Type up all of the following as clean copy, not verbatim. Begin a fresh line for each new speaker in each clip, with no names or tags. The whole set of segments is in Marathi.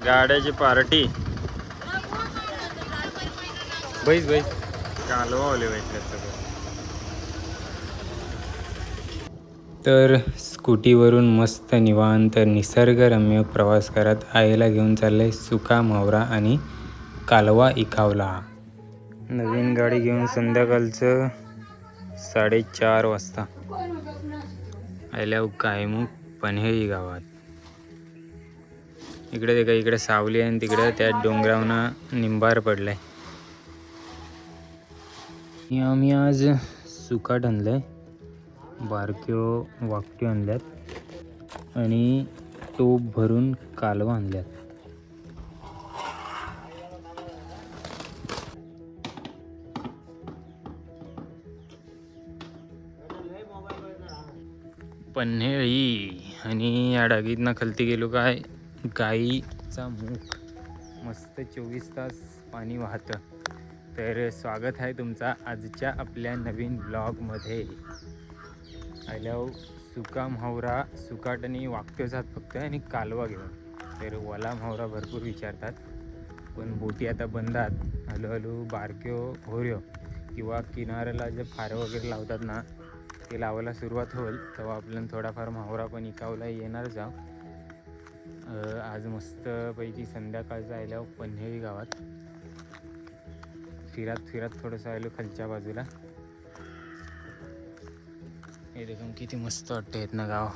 गाड्याची पार्टी बैस बैस कालवा ओले भेटले सगळं. तर स्कूटीवरून मस्त निवांत निसर्गरम्य प्रवास करत आईला घेऊन चाललंय सुका मावरा आणि कालवा इखावला. नवीन गाडी घेऊन संध्याकाळचं 4:30 वाजता आयल्या कायमुख पन्हेळी गावात. इकडे देखा इकडे सावली आहे आणि तिकडे त्या डोंगरावना निंबार पडलाय. आम्ही आज सुकाट आणलंय, बारक्यो वाकट्यो आणल्यात आणि टोप भरून कालवा आणल्यात. पन्हेळी आणि या डागीतनं खालती गेलो काय गाईचा मुख मस्त 24 तास पाणी वाहतं. तर स्वागत आहे तुमचा आजच्या आपल्या नवीन ब्लॉगमध्ये. आल्यावर सुका म्हावरा सुकाट आणि वाकट्यो जात फक्त आणि कालवा घेऊन. तर वला म्हावरा भरपूर विचारतात, पण बोटी आता बंद आहेत. हळूहळू बारक्यो होऱ्यो किंवा किनाऱ्याला जे फारं वगैरे लावतात ना ते लावायला सुरुवात होईल, तेव्हा आपल्याला थोडाफार म्हावरा पण इकावला येणार जाव. आज मस्तपैकी संध्याकाळचं आल्यावर पन्हेळी गावात फिरत थोडंसं आलो खालच्या बाजूला. हे देखून किती मस्त वाटतं ना गाव.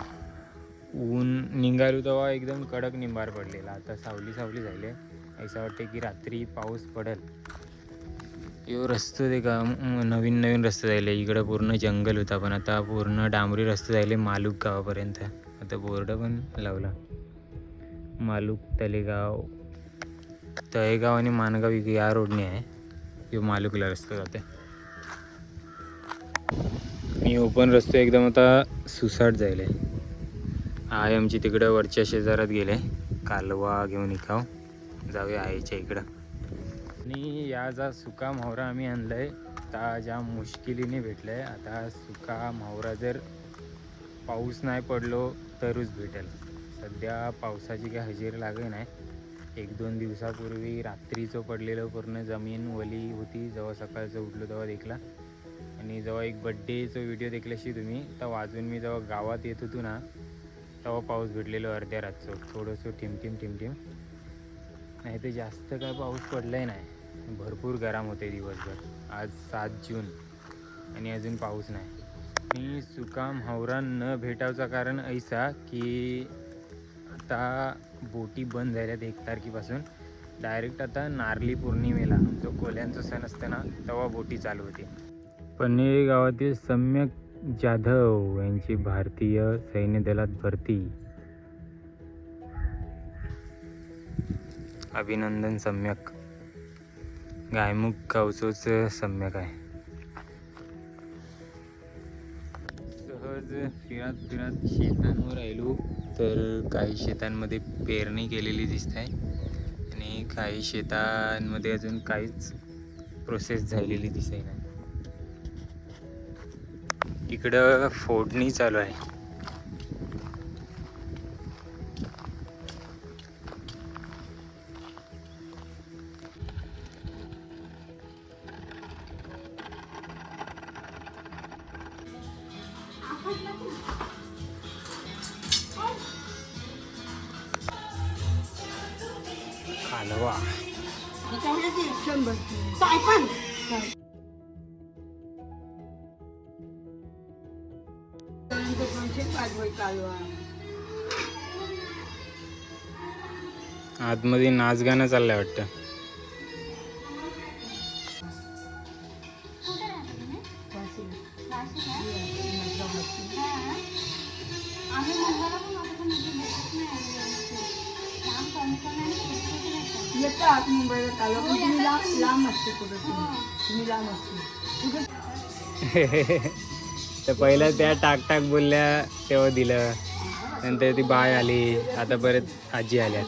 ऊन निघालो तेव्हा एकदम कडक निंबार पडलेला, आता सावली झाली. असं वाटते की रात्री पाऊस पडेल. यो रस्ता दे का नवीन रस्ता जायले. इकडं पूर्ण जंगल होता, पण आता पूर्ण डांबरी रस्ता जायले मालूक गावापर्यंत. आता बोर्ड पण लावला, मालूक तळेगाव आणि मानगाव या रोडने आहे. यो मालूकला रस्ता जाते. मी ओपन रस्ते एकदम आता सुसाट जायले. आई आमची तिकडं वरच्या शेजारात गेले कालवा घेऊन इकाव. जाऊया आईच्या इकडं. आणि या जा सुका म्हावरा आम्ही आणलाय आता ज्या मुश्किलीने भेटलाय. आता सुका म्हावरा जर पाऊस नाही पडलो तरच भेटेल. सध्या पावसाची काही हजेरी लागे नाही. 1-2 दिवसापूर्वी रात्रीचं पडलेलं पूर्ण जमीन वली होती. जेव्हा सकाळचं उठलो तेव्हा देखला. आणि जेव्हा एक बड्डेचं व्हिडिओ देखल्याशी तुम्ही, तर वाजून मी जेव्हा गावात येत होतो ना तेव्हा पाऊस भेटलेलो अर्ध्या रातचं थोडंसं ठिमठिम. नाही तर जास्त काय पाऊस पडलाय नाही. भरपूर गरम होते दिवसभर. आज 7 जून आणि अजून पाऊस नाही. मी सुका म्हावरा न भेटावचं कारण ऐसा की आता बोटी बंद झाल्यात 1 तारखेपासून. डायरेक्ट आता नारळी पौर्णिमेला जो कोल्यांचा सण असतं ना तेव्हा बोटी चालू होती. पन्हेळी गावातील सम्यक जाधव यांची भारतीय सैन्य दलात भरती. अभिनंदन सम्यक. गायमुख गावचोच सम्यक आहे. सहज फिरत शेतांवर राहिलो तर काही शेतांमध्ये पेरणी केलेली दिसत आहे आणि काही शेतांमध्ये अजून काहीच प्रोसेस झालेली दिसत नाही. इकडं फोडणी चालू आहे. कालवा आतमध्ये नाच गाणं चाललंय वाटतं. तर पहिलं त्या टाक बोलल्या तेव्हा दिलं, नंतर ती बाय आली, आता परत आजी आल्या.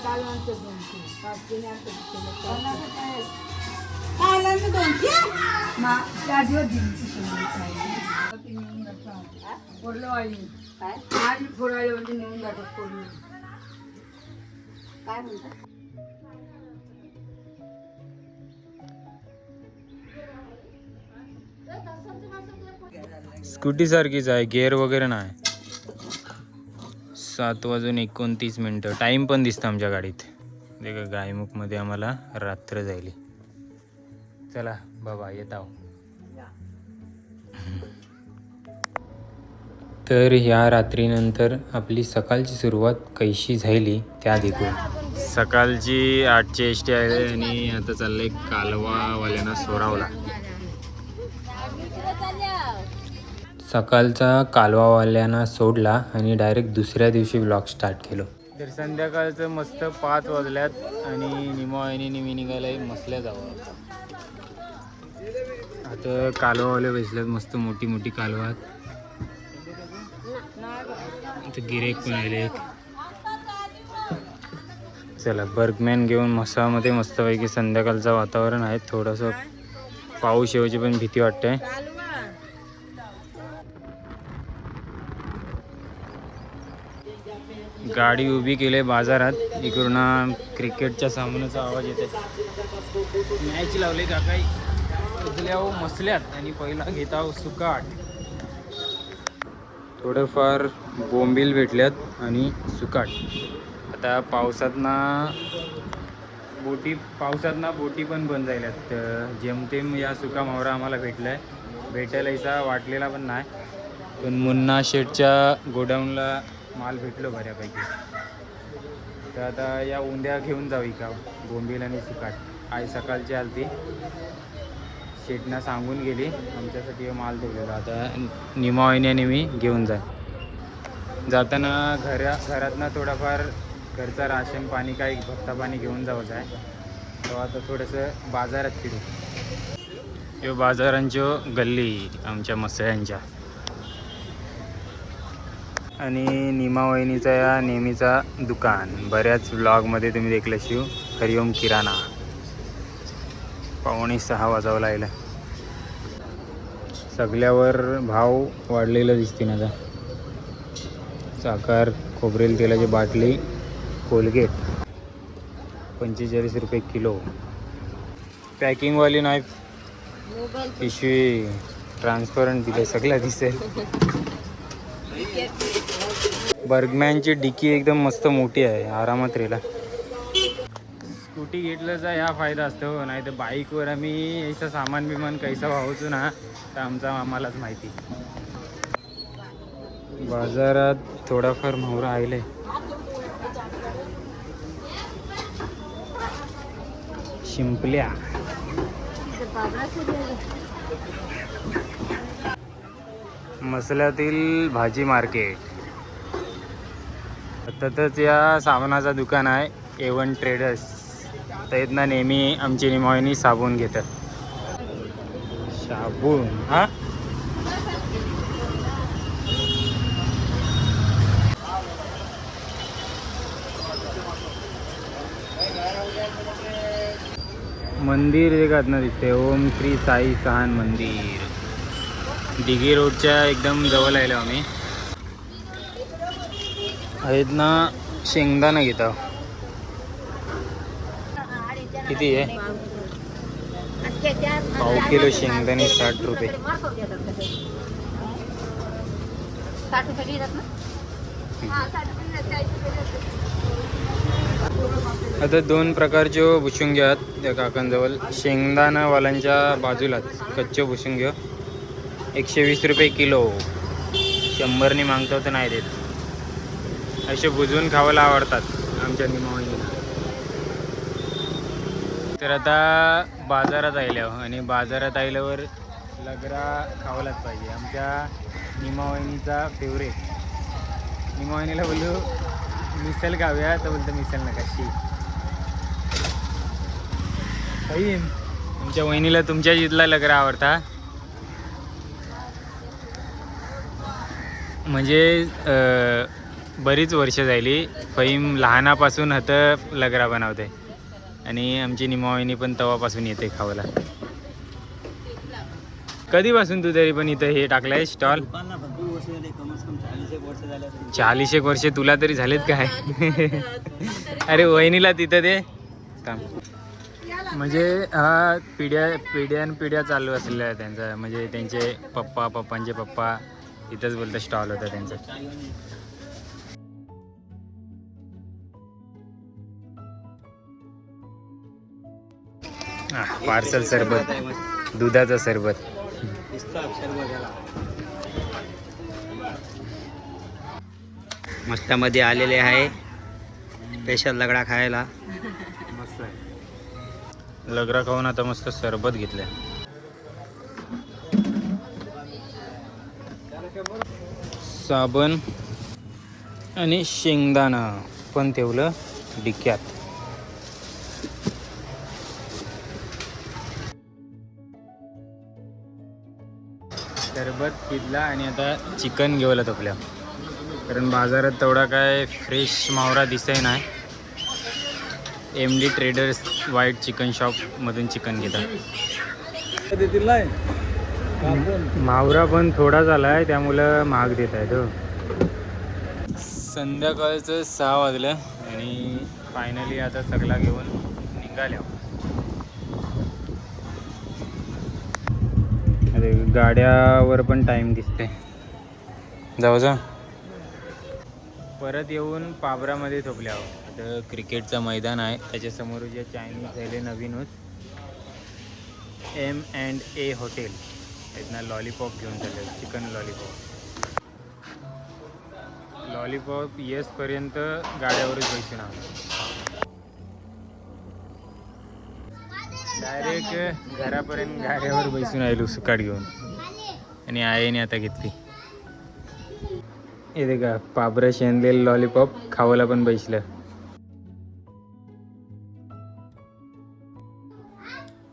स्कूटी सारखीच आहे, गिअर वगैरे नाही. 7:29 टाइम पण दिसतं आमच्या गाडीत. देखा गायमुखमध्ये आम्हाला रात्र जायली. चला बाबा येत आहो. तर ह्या रात्रीनंतर आपली सकाळची सुरुवात कशी झाली त्या देखू. सकाळची 8ची एस टी आहे आणि आता चाललंय कालवावाल्यांना सोरावला. सकाळचा कालवावाल्यांना सोडला आणि डायरेक्ट दुसऱ्या दिवशी ब्लॉग स्टार्ट केलो. तर संध्याकाळचं मस्त 5 वाजल्यात आणि निमावाहिनी मी निघालाय मसल्या जावं. आता कालवावाले बसल्यात मस्त मोठी मोठी कालवात. गिरेक पण आले. चला बर्गमॅन घेऊन मसामध्ये मस्तपैकी संध्याकाळचं वातावरण आहे. थोडंसं पाऊस येवायची पण भीती वाटते. गाडी उभी केली बाजारात. इकडून क्रिकेटच्या सामन्याचा आवाज येते. मॅच लावले काकाई उजल्या मसल्यात आणि पहिला घेत आहो सुकाट. थोडंफार बोंबील भेटल्यात आणि सुकाट. आता पावसातनं बोटी पण बंद झाल्यात. जेमतेम या सुका मावरा आम्हाला भेटायला असा वाटलेला पण नाही. पण मुन्ना शेटच्या गोडाऊनला माल भेटलो बऱ्यापैकी. तर आता या उंद्या घेऊन जाऊ का बोंबील आणि सुकाट. आज सकाळची आलती, शेटना सांगून गेली आमच्यासाठी माल ठेवलेला. आता निमावाहिनी आणि मी घेऊन जाताना घरातनं थोडाफार घरचा राशन पाणी काही भत्ता पाणी घेऊन जावंच आहे. तर आता थोडंसं बाजारात फिरू. यो बाजारांच्या गल्ली आमच्या मसळ्यांच्या आणि निमावाहिनीचा या नेहमीचा दुकान. बऱ्याच ब्लॉगमध्ये तुम्ही देखलं शिव हरिओम किराणा. 5:45 वाजावं लागलं. सगळ्यावर भाव वाढलेला दिसते ना. आता साखर, खोबरेल तेलाची बाटली, कोलगेट 45 रुपये किलो. पॅकिंगवाली नाही पिशवी ट्रान्सपरंट दिले सगळ्या दिसेल. बर्गमॅनची डिकी एकदम मस्त मोठी आहे, आरामात रेला. स्कूटी घेतल्याचा ह्या फायदा असतो. नाही तर बाईकवर आम्ही याचं सामान बिमान कैसा वाहूचो ना तर आम्हालाच माहिती. बाजारात थोडाफार मोहरा आले. शिंपल्या मसल्यातील भाजी मार्केट. सततच या साबणाचं दुकान आहे A1 ट्रेडर्स. तर इथनं नेहमी आमची निमावाहिनी साबण घेतात. साबण हा मंदिर एकात ना दिसते. ओम श्री साई सहान मंदिर. दिघी रोडच्या एकदम जवळ आलो आम्ही. आहेत ना शेंगदाणा घेता. किती आहे? पाव किलो शेंगदाणे 60 रुपये. आता 2 प्रकारचे भुसुंगे आहेत त्या काकांजवळ. शेंगदाणावाल्यांच्या बाजूलाच कच्चे भुसुंगे 120 रुपये किलो. 100 मागतो तर नाही देत. असे भुजून खावायला आवडतात आमच्या निमावाहिनीला. तर आता बाजारात आल्यावर आणि बाजारात आल्यावर लगरा खावायलाच पाहिजे. आमच्या निमावाहिनीचा फेवरेट. निमावाहिनीला बोललो मिसल खाऊया तर बोलतो मिसल नकाशी. तुमच्या वहिनीला तुमच्या इथला लगरा आवडता. म्हणजे बरीच वर्ष झाली. फहीम लहानापासून हातं लगरा बनवते आणि आमची निमावाहिनी पण तवापासून येते खावायला. कधीपासून तू तरी पण इथं हे टाकलंय स्टॉल? 40 वर्षे तुला तरी झालेत काय? अरे वहिनीला तिथं दे. म्हणजे हा पिढ्यान चालू असलेला आहे त्यांचा, म्हणजे त्यांचे पप्पांचे पप्पा तिथंच बोलतं स्टॉल होता त्यांचा. पार्सल सरबत, दुधाचा सरबत.
मस्तामध्ये आलेले आहे स्पेशल लगडा खायला.
मस्त आहे. लगडा खाऊन आता मस्त सरबत घेतलंय. साबण आणि शेंगदाणा पण ठेवलं डिक्यात. सरबत पिजला आणि आता चिकन घेऊला तपल्या, कारण बाजारात तेवढा काय फ्रेश मावरा दिसाय नाही. MD ट्रेडर्स व्हाईट चिकन शॉपमधून चिकन घेतात. मावरा पण थोडा झाला आहे त्यामुळं महाग देत आहे तो. संध्याकाळचं 6 वाजलं आणि फायनली आता सगळा घेऊन निघाल्या. अरे गाड्यावर पण टाईम दिसते. जाऊ जा. परत येऊन पाबरामध्ये थोपले आहोत. आता क्रिकेटचं मैदान आहे त्याच्यासमोर जे चायनीज झाले नवीनच M&A हॉटेल त्यांना लॉलीपॉप घेऊन चालले. चिकन लॉलीपॉप येसपर्यंत गाड्यावरच बसून आहोत. डायरेक्ट घरापर्यंत गाड्यावर बसून आलो सुकाट घेऊन. आणि आईने आता घेतली. हे का पाबरा शेंदलेलं लॉलीपॉप खावायला पण बसलं.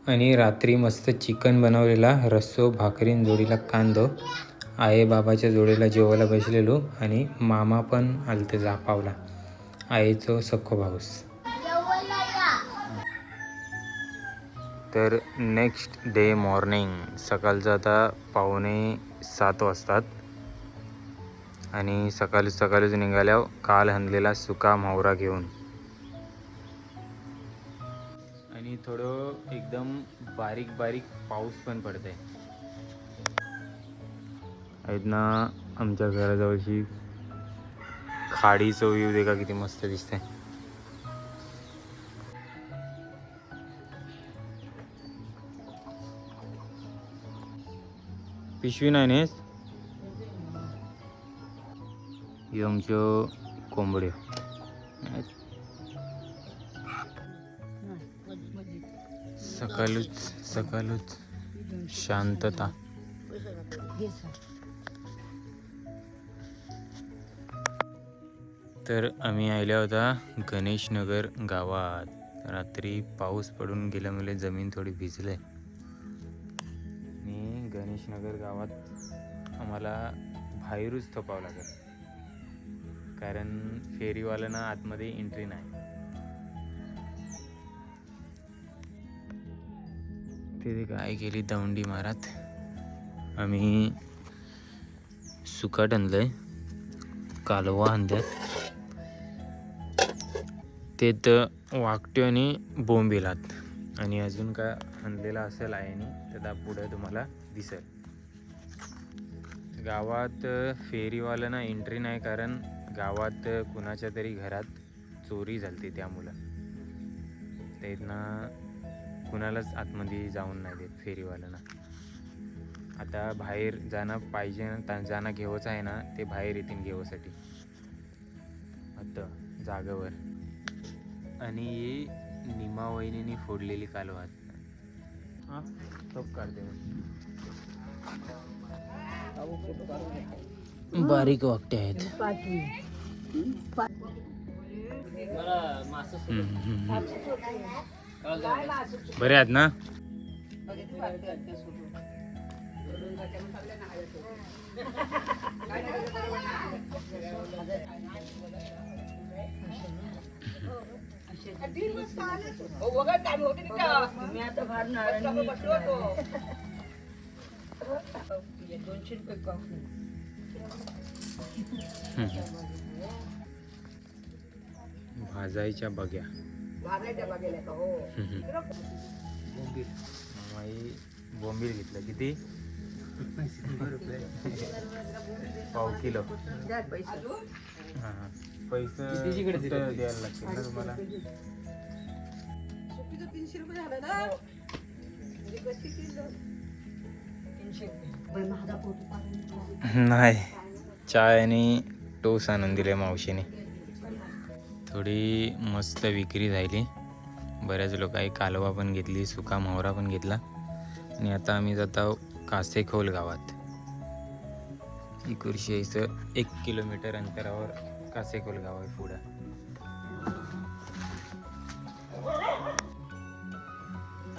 आणि रात्री मस्त चिकन बनवलेला, रस्सो भाकरीन जोडीला कांदो. आई बाबाच्या जोडीला जेवायला बसलेलो आणि मामा पण आलते जापावला, आईचो सख्खो भाऊस. तर नेक्स्ट डे मॉर्निंग सकाळचं आता 6:45 वाजतात आणि सकाळीच निघाल्यावर काल आणलेला सुका मावरा घेऊन. आणि थोडं एकदम बारीक पाऊस पण पडत आहे. आहेत ना आमच्या घराजवळची खाडीचं व्ह्यू दे का किती मस्त दिसते. पिशवी नाही नेस. आमचं कोंबड्या सकाळच शांतता. तर आम्ही आल्या होता गणेशनगर गावात. रात्री पाऊस पडून गेल्यामुळे जमीन थोडी भिजले आणि गणेशनगर गावात आम्हाला बाहेरूच थोपावं लागेल, कारण फेरीवाल्यांना आतमध्ये एंट्री नाही. तिथे काय केली दौंडी मारत. आम्ही सुकाट आणलंय, कालवा आणल्यात, ते तर वाकट्यो आणि बोंबिलात आणि अजून काय आणलेला असेल आहे आणि त्याला पुढे तुम्हाला दिसेल. गावात फेरीवाल्यांना एंट्री नाही, कारण गावात कुणाच्या तरी घरात चोरी झाली, त्यामुळं त्यांना कुणालाच आतमध्ये जाऊन नाही देत फेरीवाल्यांना. आता बाहेर जाणं पाहिजे, जाणं घेवचं आहे ना, ते बाहेर येतील घेवसाठी आता जागेवर. आणि निमा वहिनीने फोडलेली कालवात टोप काढते. बारीक वाकटे आहेत. बरे आहेत ना. भाजायच्या बघ्या बोंबील घेतलं किती? पाव किलो. हां पैसे कुठं द्यायला लागतील ना तुम्हाला? नाही, चाय आणि टोस आणून दिले मावशीने. थोडी मस्त विक्री झाली. बऱ्याच लोकांनी कालवा पण घेतली, सुका मोहरा पण घेतला. आणि आता आम्ही जातो कासेखोल गावात. इकुर्शी इथं 1 किलोमीटर अंतरावर कासेखोल गाव आहे पुढं.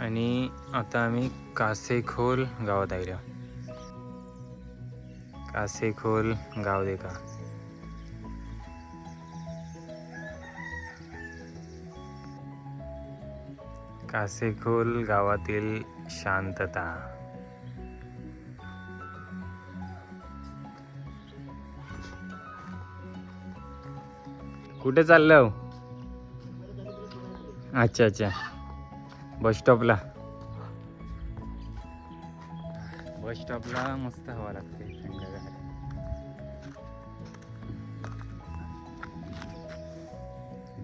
आणि आता आम्ही कासेखोल गावात आलो. कासेखोल गाव देखा. कासेखोल गावातील शांतता. कुठे चाललो? अच्छा अच्छा, बस स्टॉपला. बस स्टॉपला मस्त हवा लागते थंडगार.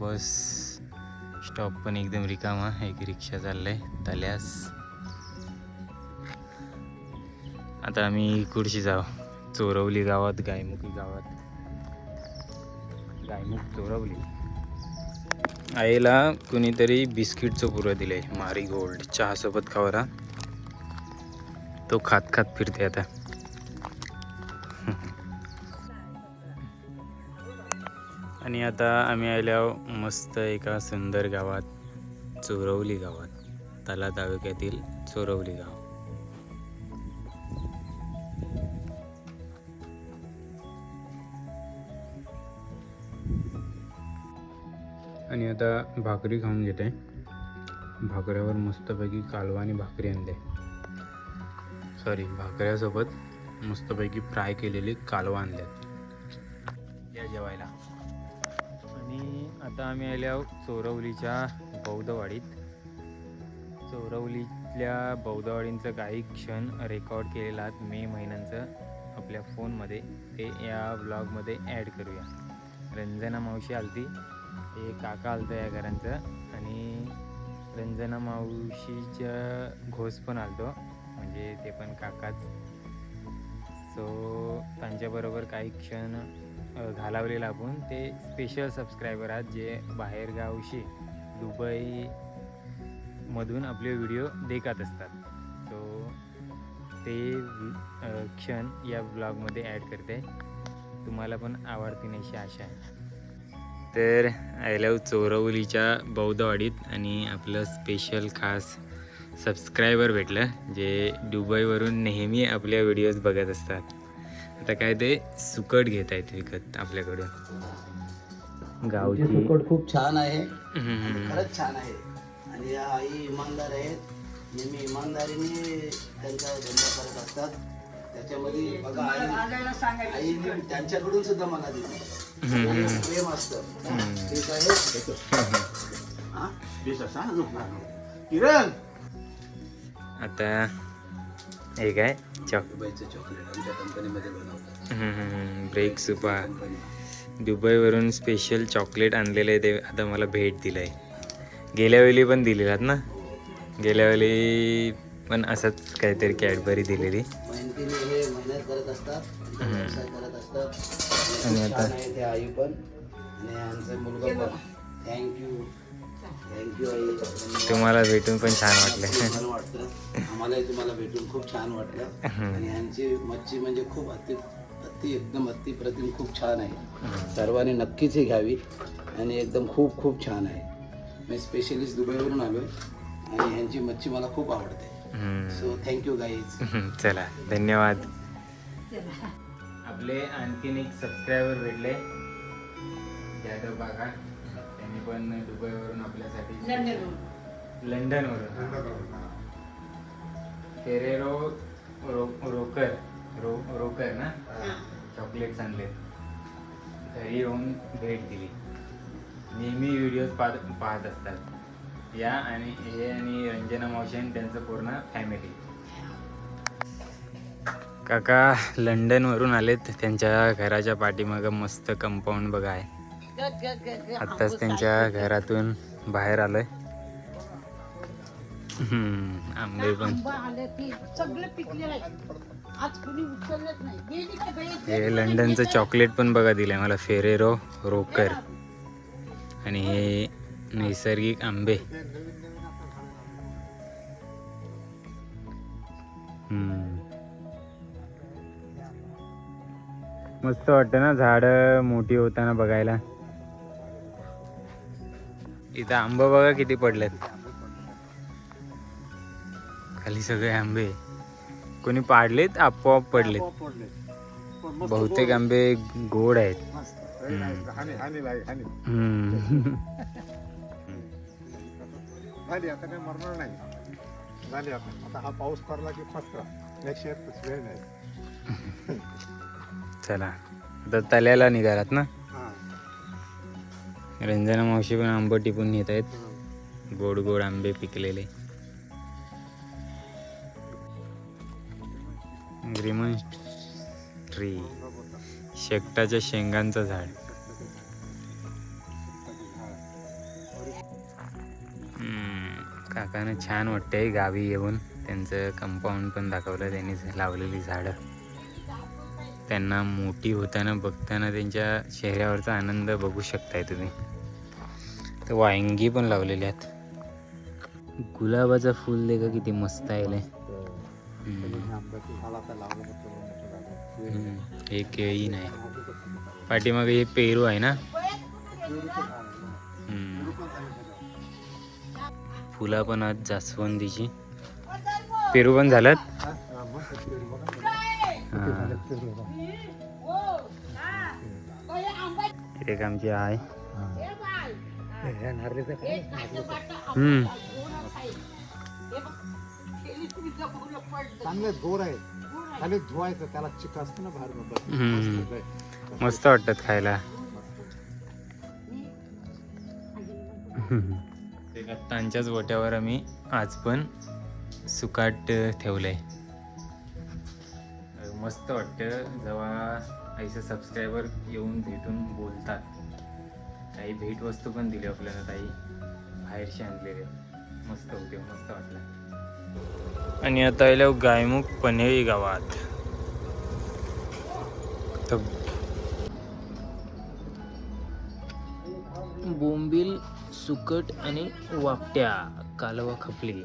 बस स्टॉप पण एकदम रिकामा. एक रिक्षा चाललंय तल्यास. आता आम्ही कुर्शी जाऊ चोरवली गावात, गायमुखी गावात. गायमुख चोरवली. आईला कुणीतरी बिस्किटचं पुरं दिलंय, मारीगोल्ड. चहासोबत खावरा तो खात खात फिरते आता. आणि आता आम्ही आल्यावर मस्त एका सुंदर गावात, चोरवली गावात. तला तालुक्यातील चोरवली गाव. आणि आता भाकरी खाऊन घेते. भाकऱ्यावर मस्तपैकी कालवा आणि भाकरी आणले. सॉरी, भाकऱ्यासोबत मस्तपैकी फ्राय केलेली कालवा आणल्यात या जेवायला. आणि आता आम्ही आलो चोरवलीच्या बौद्धवाडीत. चोरवलीतल्या बौद्धवाडींचं काही क्षण रेकॉर्ड केलेला आहात मे महिन्यांचं आपल्या फोनमध्ये. ते या ब्लॉगमध्ये ॲड करूया. रंजना मावशी आलती, ते काका आलतं या घरांचं. आणि रंजना मावशीच्या घोस पण आलतो, म्हणजे ते पण काकाच. सो त्यांच्याबरोबर काही क्षण घालवलेलं आपण. ते स्पेशल सबस्क्रायबर आहेत जे बाहेरगावशी दुबईमधून आपले व्हिडिओ देखत असतात. सो ते क्षण या ब्लॉगमध्ये ॲड करते. तुम्हाला पण आवडतील अशी आशा आहे. तर आय लव चोरवलीच्या बौद्धवाडीत आणि आपलं स्पेशल खास सबस्क्रायबर भेटलं जे दुबईवरून नेहमी आपल्या व्हिडिओज बघत असतात. आता काय ते सुकट घेत आहेत विकत आपल्याकडं. गावची
सुकट खूप छान आहे, खरंच छान आहे. आणि या आई इमानदार आहेत, नेहमी इमानदारीने त्यांचा धंदा करत असतात. त्याच्यामध्ये बघा आईने त्यांच्याकडून सुद्धा मला दिली प्रेम असतं. ठीक आहे किरण.
आता हे काय
दुबईचं चॉकलेट आमच्या कंपनीमध्ये बनवतात.
ब्रेक सुपा. दुबईवरून स्पेशल चॉकलेट आणलेलं आहे ते आता मला भेट दिलं आहे. गेल्या वेळी पण दिलेलात ना, गेल्या वेळी पण असंच काहीतरी कॅडबरी दिलेली.
मेहनतीने हे मेहनत करत असतात, व्यवसाय करत असतात.
आणि आता
ते आई पण आणि आमचा मुलगा पण. थँक्यू आई.
तुम्हाला भेटून पण छान वाटलं.
छान वाटतं आम्हालाही तुम्हाला भेटून खूप छान वाटलं. आणि यांची मच्छी म्हणजे खूप एकदम अतिप्रतिम खूप छान आहे. सर्वांनी नक्कीच ही घ्यावी आणि एकदम खूप छान आहे. मी स्पेशलिस्ट दुबईवरून आलोय आणि यांची मच्छी मला खूप आवडते. So thank you guys.
चला धन्यवाद. आपले आणखीन एक सबस्क्रायबर भेटले, यादव काका. त्यांनी पण दुबईवरून आपल्यासाठी, लंडनवरून फेरेरो रोकर ना चॉकलेट्स आणले, घरी येऊन भेट दिली. नेहमी व्हिडिओज पाहत असतात या आणि हे आणि रंजना मावशी आणि त्यांचं पूर्ण फॅमिली. काका लंडनवरून आलेत. त्यांच्या घराच्या पाठीमागं मस्त कंपाऊंड बघा आहे. आत्ताच त्यांच्या घरातून बाहेर आलोय. आंबे पण हे लंडनचं चॉकलेट पण बघा दिलंय मला, फेरेरो रोकर. आणि हे नैसर्गिक आंबे. मस्त वाटतं ना झाडं मोठी होताना बघायला. इथं आंबे बघा किती पडलेत खाली, सगळे आंबे. कोणी पाडलेत आपोआप पडलेत. बहुतेक आंबे गोड आहेत.
आता काय मरणार नाही. झाली आता हा पाऊस पडला की फसका नेक्स्ट इयर वेळ नाही.
चला आता तल्याला निघालात ना. रंजना मावशी पण आंबे टिपून येत आहेत. गोड गोड आंबे पिकलेले. ग्रीमन ट्री, शेकटाच्या शेंगांचं झाड. काकांना छान वाटतंय गावी येऊन. त्यांचं कंपाऊंड पण दाखवलं त्यांनी, लावलेली झाडं. त्यांना मोठी होताना बघताना त्यांच्या चेहऱ्यावरचा आनंद बघू शकताय तुम्ही. तर वांगी पण लावलेली आहेत. गुलाबाचं फुल देखा किती मस्त आहे. हे केळी नाही, पाठीमागे हे पेरू आहे ना. फुला पण आज जास्वंदीची. पेरू पण झाल्यात. एक आमची आहे.
चांगले गोड आहे. खाली धुवायचं, त्याला चिक असतं ना बाहेर.
मस्त वाटतात खायला. त्यांच्याच गोट्यावर आम्ही आज पण सुकाट ठेवलंय. मस्त वाटतं जेव्हा ऐसे सबस्क्रायबर येऊन भेटून बोलतात. काही भेटवस्तू पण दिली आपल्याला ताई, बाहेरशी आणलेले. मस्त होते, मस्त वाटलं. आणि आता आलो गायमुख पन्हेळी गावात. बोंबील, सुकट आणि वापट्या, कालवा खपली.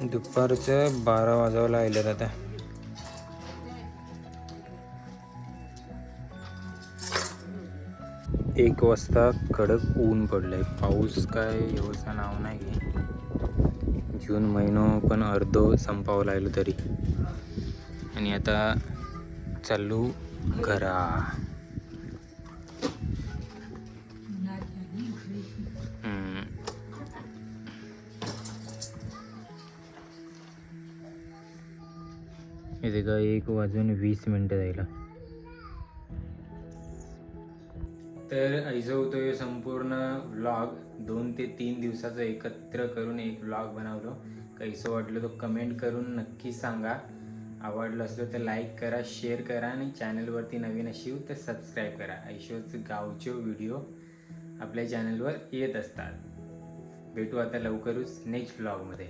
दुपारचं 12 वाजायला आलेत आता. एक वाजता कडक ऊन पडलंय. पाऊस काय एवढं नाव नाही घे. जून महिनो पण अर्धो संपावं लागलं तरी. आणि आता चालू घरा. इथे का 1:20 जायला. तर ऐसा होतो हे संपूर्ण व्लॉग 2 ते 3 दिवसाचं एकत्र करून एक व्लॉग बनवलो. कैसं वाटलं तो कमेंट करून नक्की सांगा. आवडलं असलं तर लाईक करा, शेअर करा आणि चॅनलवरती नवीन असेल तर सबस्क्राईब करा. ऐशोच गावचे व्हिडिओ आपल्या चॅनलवर येत असतात. भेटू आता लवकरच नेक्स्ट व्लॉगमध्ये.